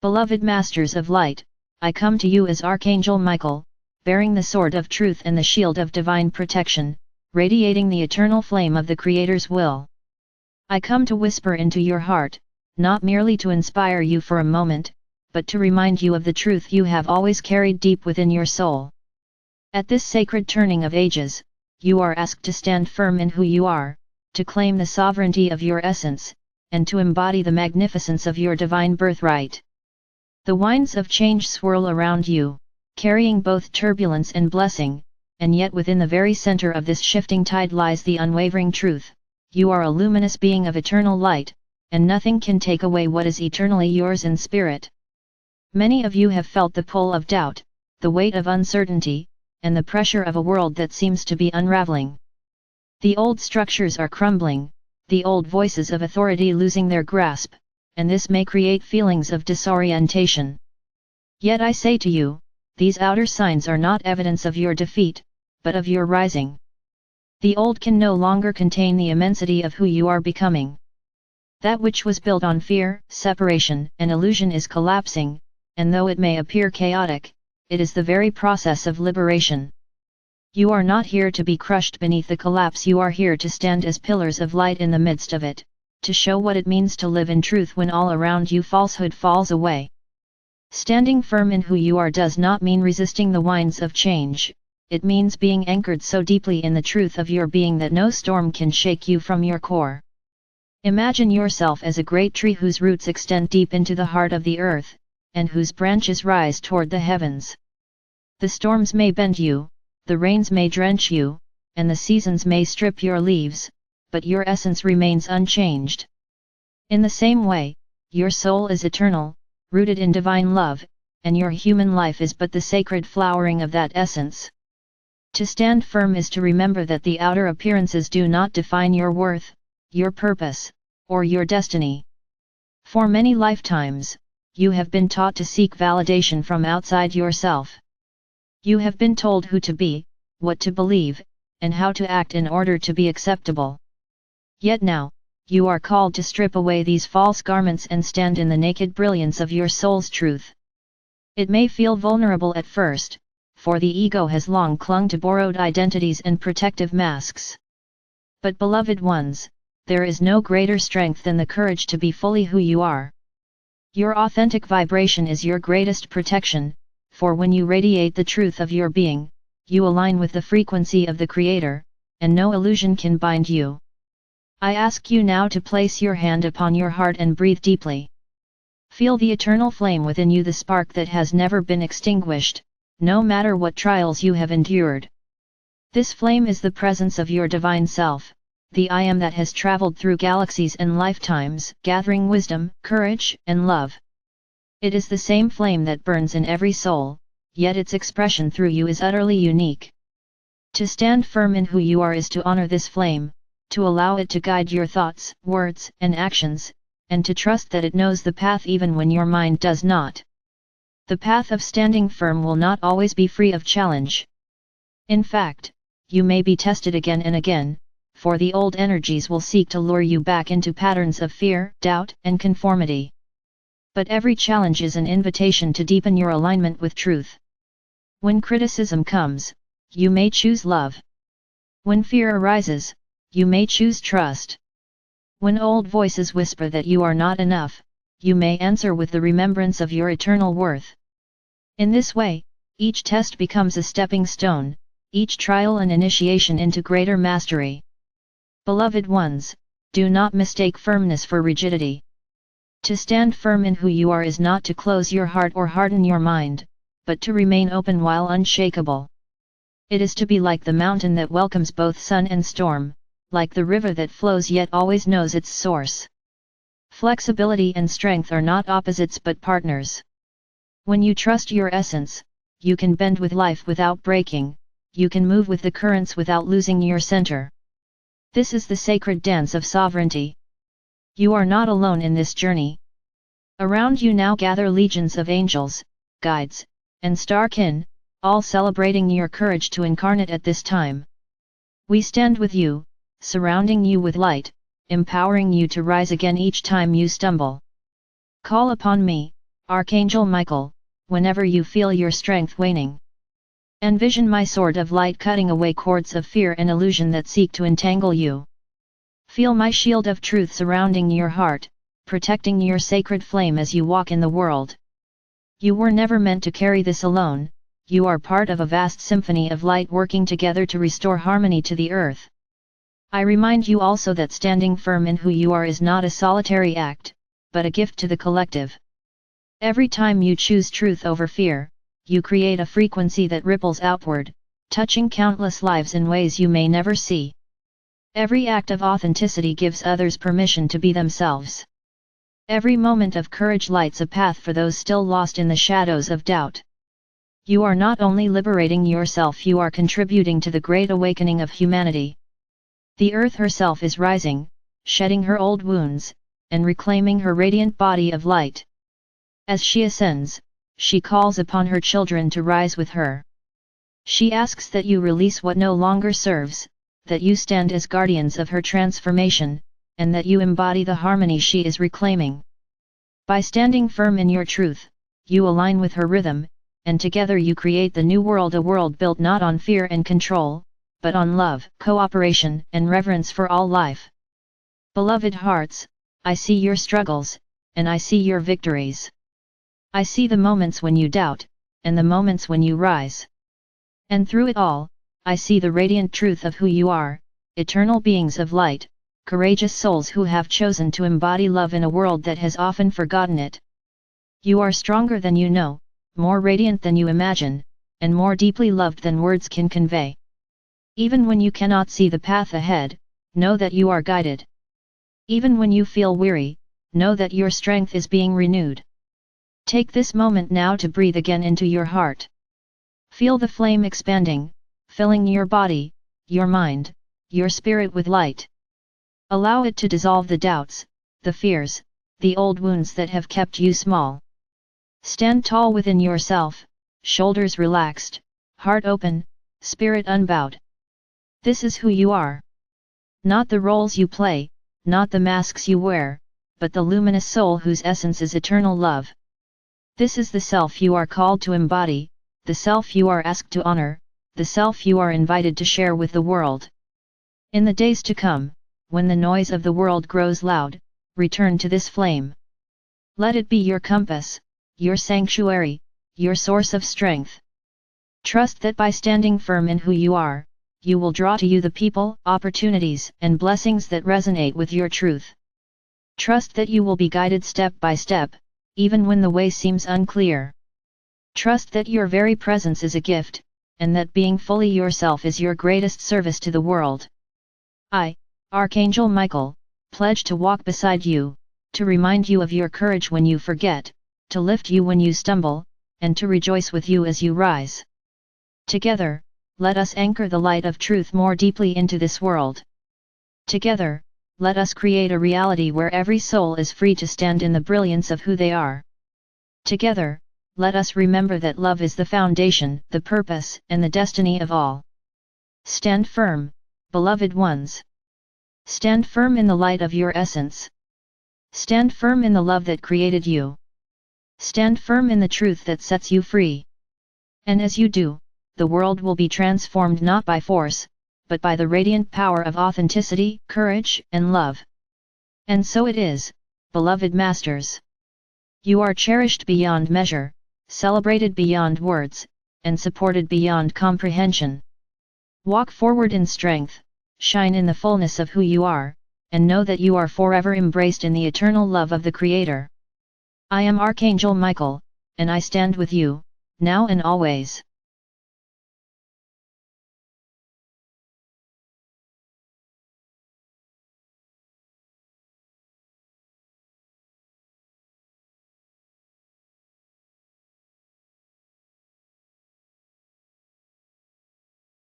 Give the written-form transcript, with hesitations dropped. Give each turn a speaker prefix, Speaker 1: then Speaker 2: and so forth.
Speaker 1: Beloved Masters of Light, I come to you as Archangel Michael, bearing the sword of truth and the shield of divine protection, radiating the eternal flame of the Creator's will. I come to whisper into your heart, not merely to inspire you for a moment, but to remind you of the truth you have always carried deep within your soul. At this sacred turning of ages, you are asked to stand firm in who you are, to claim the sovereignty of your essence, and to embody the magnificence of your divine birthright. The winds of change swirl around you, carrying both turbulence and blessing, and yet within the very center of this shifting tide lies the unwavering truth: you are a luminous being of eternal light, and nothing can take away what is eternally yours in spirit. Many of you have felt the pull of doubt, the weight of uncertainty, and the pressure of a world that seems to be unraveling. The old structures are crumbling, the old voices of authority losing their grasp, and this may create feelings of disorientation. Yet I say to you, these outer signs are not evidence of your defeat, but of your rising. The old can no longer contain the immensity of who you are becoming. That which was built on fear, separation, and illusion is collapsing, and though it may appear chaotic, it is the very process of liberation. You are not here to be crushed beneath the collapse, you are here to stand as pillars of light in the midst of it, to show what it means to live in truth when all around you falsehood falls away. Standing firm in who you are does not mean resisting the winds of change, it means being anchored so deeply in the truth of your being that no storm can shake you from your core. Imagine yourself as a great tree whose roots extend deep into the heart of the earth, and whose branches rise toward the heavens. The storms may bend you, the rains may drench you, and the seasons may strip your leaves, but your essence remains unchanged. In the same way, your soul is eternal, rooted in divine love, and your human life is but the sacred flowering of that essence. To stand firm is to remember that the outer appearances do not define your worth, your purpose, or your destiny. For many lifetimes, you have been taught to seek validation from outside yourself. You have been told who to be, what to believe, and how to act in order to be acceptable. Yet now, you are called to strip away these false garments and stand in the naked brilliance of your soul's truth. It may feel vulnerable at first, for the ego has long clung to borrowed identities and protective masks. But beloved ones, there is no greater strength than the courage to be fully who you are. Your authentic vibration is your greatest protection, for when you radiate the truth of your being, you align with the frequency of the Creator, and no illusion can bind you. I ask you now to place your hand upon your heart and breathe deeply. Feel the eternal flame within you, the spark that has never been extinguished, no matter what trials you have endured. This flame is the presence of your divine self, the I Am that has traveled through galaxies and lifetimes, gathering wisdom, courage, and love. It is the same flame that burns in every soul, yet its expression through you is utterly unique. To stand firm in who you are is to honor this flame, to allow it to guide your thoughts, words, and actions, and to trust that it knows the path even when your mind does not. The path of standing firm will not always be free of challenge. In fact, you may be tested again and again, for the old energies will seek to lure you back into patterns of fear, doubt, and conformity. But every challenge is an invitation to deepen your alignment with truth. When criticism comes, you may choose love. When fear arises, you may choose trust. When old voices whisper that you are not enough, you may answer with the remembrance of your eternal worth. In this way, each test becomes a stepping stone, each trial an initiation into greater mastery. Beloved ones, do not mistake firmness for rigidity. To stand firm in who you are is not to close your heart or harden your mind, but to remain open while unshakable. It is to be like the mountain that welcomes both sun and storm, like the river that flows yet always knows its source. Flexibility and strength are not opposites but partners. When you trust your essence, you can bend with life without breaking, you can move with the currents without losing your center. This is the sacred dance of sovereignty. You are not alone in this journey. Around you now gather legions of angels, guides, and star kin, all celebrating your courage to incarnate at this time. We stand with you, surrounding you with light, empowering you to rise again each time you stumble. Call upon me, Archangel Michael, whenever you feel your strength waning. Envision my sword of light cutting away cords of fear and illusion that seek to entangle you. Feel my shield of truth surrounding your heart, protecting your sacred flame as you walk in the world. You were never meant to carry this alone, you are part of a vast symphony of light working together to restore harmony to the earth. I remind you also that standing firm in who you are is not a solitary act, but a gift to the collective. Every time you choose truth over fear, you create a frequency that ripples outward, touching countless lives in ways you may never see. Every act of authenticity gives others permission to be themselves. Every moment of courage lights a path for those still lost in the shadows of doubt. You are not only liberating yourself, you are contributing to the great awakening of humanity. The earth herself is rising, shedding her old wounds, and reclaiming her radiant body of light. As she ascends, she calls upon her children to rise with her. She asks that you release what no longer serves, that you stand as guardians of her transformation, and that you embody the harmony she is reclaiming. By standing firm in your truth, you align with her rhythm, and together you create the new world, a world built not on fear and control, but on love, cooperation, and reverence for all life. Beloved hearts, I see your struggles, and I see your victories. I see the moments when you doubt, and the moments when you rise. And through it all, I see the radiant truth of who you are, eternal beings of light, courageous souls who have chosen to embody love in a world that has often forgotten it. You are stronger than you know, more radiant than you imagine, and more deeply loved than words can convey. Even when you cannot see the path ahead, know that you are guided. Even when you feel weary, know that your strength is being renewed. Take this moment now to breathe again into your heart. Feel the flame expanding, filling your body, your mind, your spirit with light. Allow it to dissolve the doubts, the fears, the old wounds that have kept you small. Stand tall within yourself, shoulders relaxed, heart open, spirit unbowed. This is who you are. Not the roles you play, not the masks you wear, but the luminous soul whose essence is eternal love. This is the self you are called to embody, the self you are asked to honor, the self you are invited to share with the world. In the days to come, when the noise of the world grows loud, return to this flame. Let it be your compass, your sanctuary, your source of strength. Trust that by standing firm in who you are, you will draw to you the people, opportunities, and blessings that resonate with your truth. Trust that you will be guided step by step, even when the way seems unclear. Trust that your very presence is a gift, and that being fully yourself is your greatest service to the world. I, Archangel Michael, pledge to walk beside you, to remind you of your courage when you forget, to lift you when you stumble, and to rejoice with you as you rise. Together, let us anchor the light of truth more deeply into this world. Together, let us create a reality where every soul is free to stand in the brilliance of who they are. Together, let us remember that love is the foundation, the purpose, and the destiny of all. Stand firm, beloved ones. Stand firm in the light of your essence. Stand firm in the love that created you. Stand firm in the truth that sets you free. And as you do, the world will be transformed not by force, but by the radiant power of authenticity, courage, and love. And so it is, beloved masters. You are cherished beyond measure, celebrated beyond words, and supported beyond comprehension. Walk forward in strength, shine in the fullness of who you are, and know that you are forever embraced in the eternal love of the Creator. I am Archangel Michael, and I stand with you, now and always.